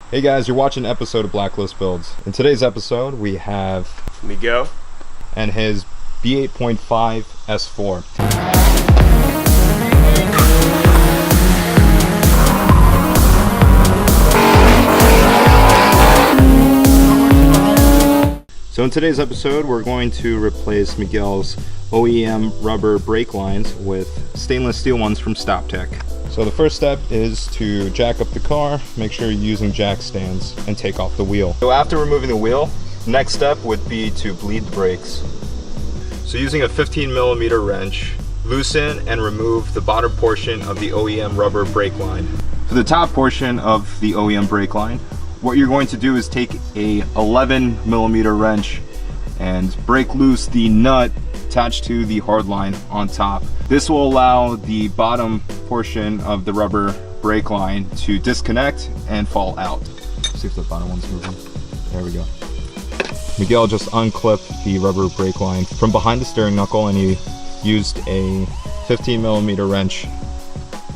Hey guys, you're watching an episode of Blacklist Builds. In today's episode, we have Miguel and his B8.5 S4. So in today's episode, we're going to replace Miguel's OEM rubber brake lines with stainless steel ones from StopTech. So the first step is to jack up the car, make sure you're using jack stands, and take off the wheel. So after removing the wheel, next step would be to bleed the brakes. So using a 15mm wrench, loosen and remove the bottom portion of the OEM rubber brake line. For the top portion of the OEM brake line, what you're going to do is take a 11mm wrench and break loose the nut attached to the hard line on top. This will allow the bottom portion of the rubber brake line to disconnect and fall out. See if the bottom one's moving. There we go. Miguel just unclipped the rubber brake line from behind the steering knuckle, and he used a 15mm wrench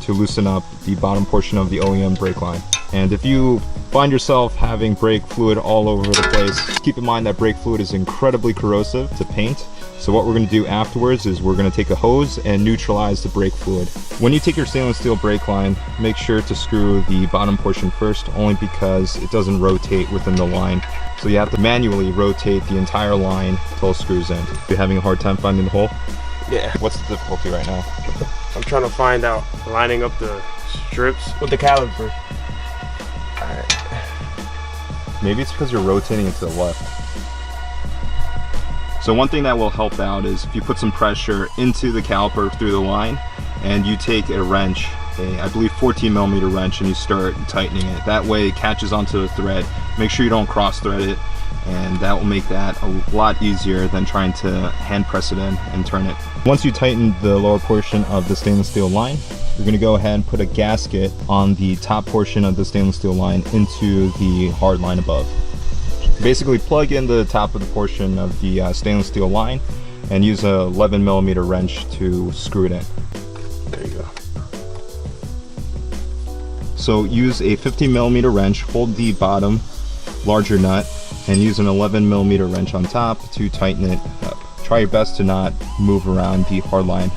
to loosen up the bottom portion of the OEM brake line. And if you find yourself having brake fluid all over the place, keep in mind that brake fluid is incredibly corrosive to paint. So what we're going to do afterwards is we're going to take a hose and neutralize the brake fluid. When you take your stainless steel brake line, make sure to screw the bottom portion first, only because it doesn't rotate within the line. So you have to manually rotate the entire line until it screws in. You're having a hard time finding the hole? Yeah. What's the difficulty right now? I'm trying to find out lining up the strips with the caliper. Alright. Maybe it's because you're rotating it to the left. So one thing that will help out is if you put some pressure into the caliper through the line, and you take a wrench, I believe 14mm wrench, and you start tightening it. That way it catches onto the thread. Make sure you don't cross thread it, and that will make that a lot easier than trying to hand press it in and turn it. Once you tighten the lower portion of the stainless steel line, you're going to go ahead and put a gasket on the top portion of the stainless steel line into the hard line above. Basically plug in the top of the portion of the stainless steel line and use a 11mm wrench to screw it in. There you go. So use a 15mm wrench, hold the bottom larger nut, and use an 11mm wrench on top to tighten it up. Try your best to not move around the hard line.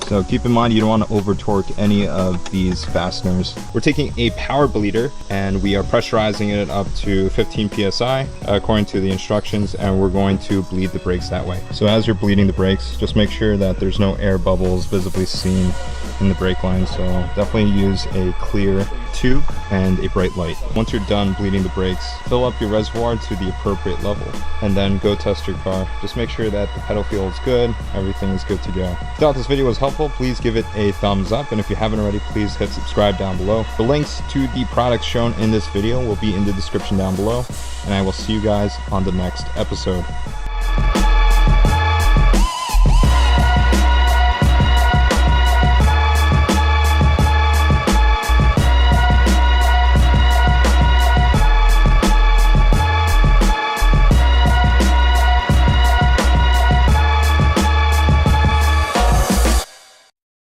So keep in mind you don't want to over torque any of these fasteners. We're taking a power bleeder and we are pressurizing it up to 15 psi according to the instructions, and we're going to bleed the brakes that way. So as you're bleeding the brakes, just make sure that there's no air bubbles visibly seen in the brake line. So definitely use a clear tube and a bright light. Once you're done bleeding the brakes, fill up your reservoir to the appropriate level and then go test your car. Just make sure that the pedal feel is good, everything is good to go. If you thought this video was helpful, please give it a thumbs up, and if you haven't already, please hit subscribe down below. The links to the products shown in this video will be in the description down below, and I will see you guys on the next episode.